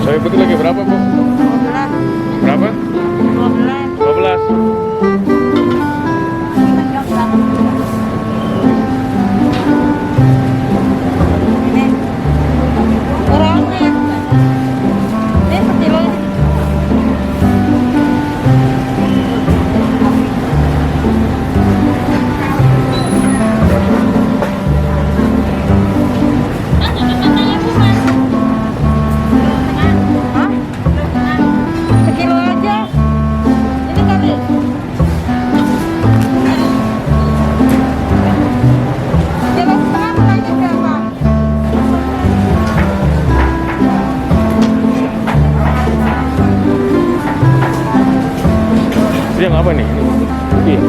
Soy putih lagi berapa, Bu? 12. Berapa? 12. 12. Ini orangnya. Ini sekilo. Hah? Sekilo aja. Ini kali. Kilo setengah lagi berapa? Ini yang apa nih? Iya.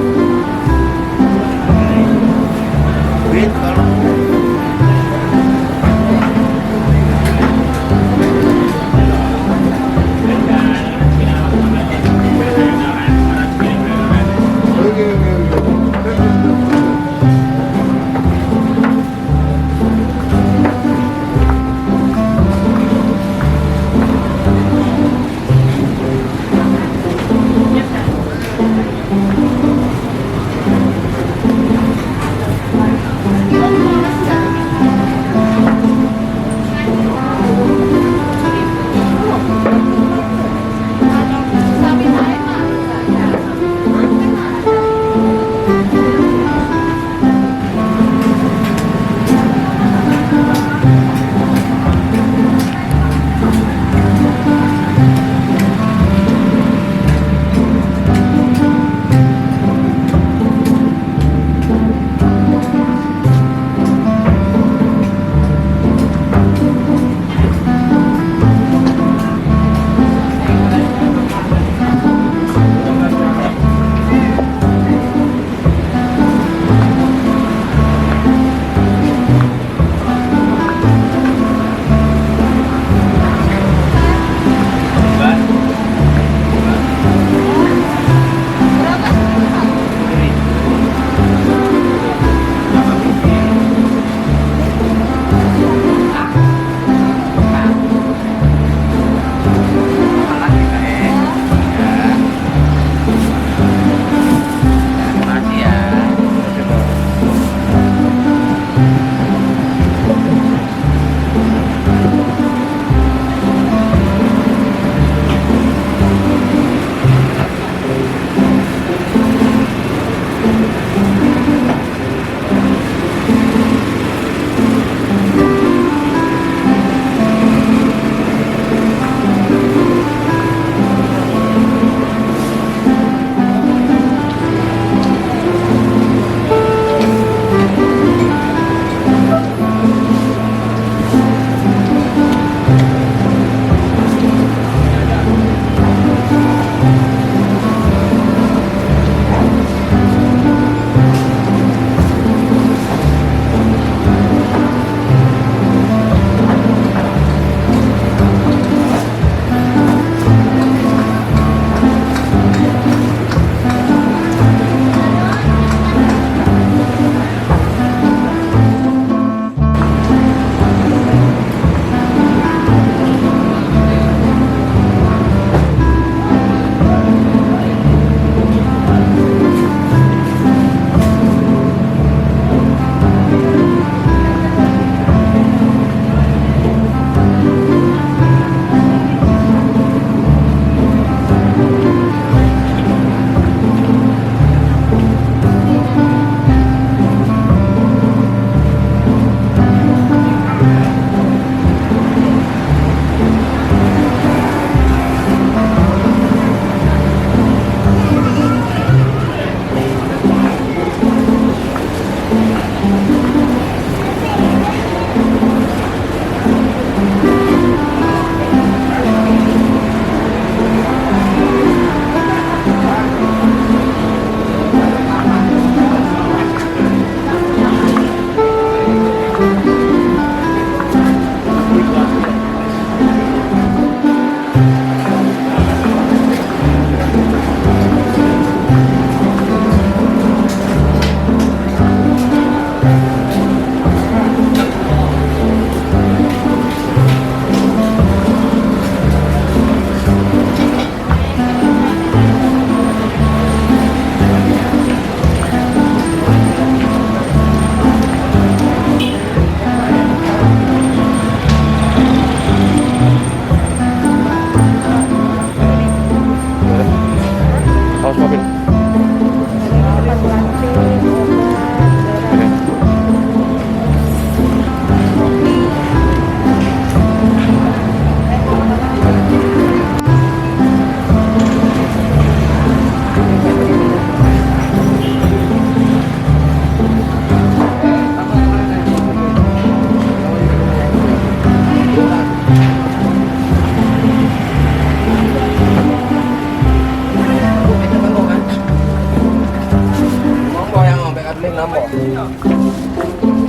Beli namo.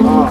Oh.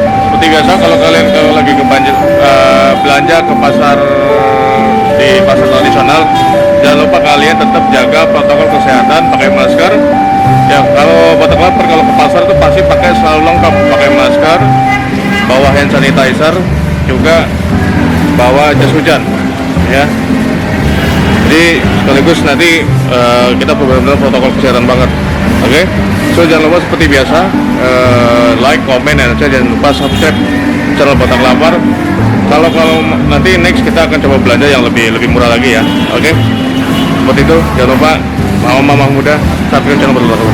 Seperti biasa kalau kalian lagi belanja ke pasar di pasar tradisional, jangan lupa kalian tetap jaga protokol kesehatan, pakai masker. Ya kalau Batak Lapar kalau ke pasar itu pasti pakai selalu lengkap, pakai masker, bawa hand sanitizer, juga bawa jas hujan, ya. Jadi sekaligus nanti kita benar-benar protokol kesehatan banget. Oke, so jangan lupa seperti biasa like, comment, dan jangan lupa subscribe channel Batak Lapar. Kalau nanti next kita akan coba belanja yang lebih murah lagi ya. Oke, seperti itu. Jangan lupa mama muda subscribe channel Batak Lapar.